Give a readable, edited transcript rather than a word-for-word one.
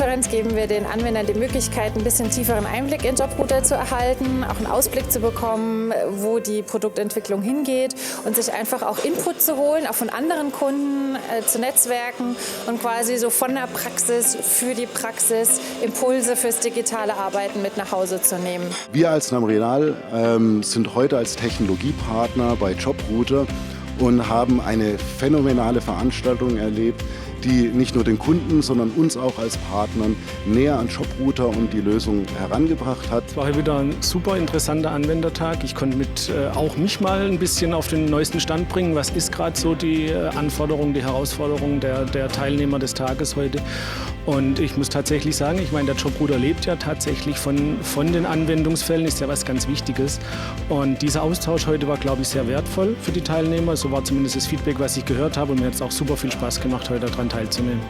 Videokonferenz geben wir den Anwendern die Möglichkeit, ein bisschen tieferen Einblick in Jobrouter zu erhalten, auch einen Ausblick zu bekommen, wo die Produktentwicklung hingeht und sich einfach auch Input zu holen, auch von anderen Kunden zu netzwerken und quasi so von der Praxis für die Praxis Impulse fürs digitale Arbeiten mit nach Hause zu nehmen. Wir als Namreal sind heute als Technologiepartner bei Jobrouter und haben eine phänomenale Veranstaltung erlebt, die nicht nur den Kunden, sondern uns auch als Partnern näher an Jobrouter und die Lösung herangebracht hat. Es war heute wieder ein super interessanter Anwendertag. Ich konnte auch mich mal ein bisschen auf den neuesten Stand bringen. Was ist gerade so die Anforderung, die Herausforderung der Teilnehmer des Tages heute? Und ich muss tatsächlich sagen, ich meine, der Jobrouter lebt ja tatsächlich von den Anwendungsfällen, ist ja was ganz Wichtiges. Und dieser Austausch heute war, glaube ich, sehr wertvoll für die Teilnehmer. So war zumindest das Feedback, was ich gehört habe. Und mir hat es auch super viel Spaß gemacht, heute daran teilzunehmen.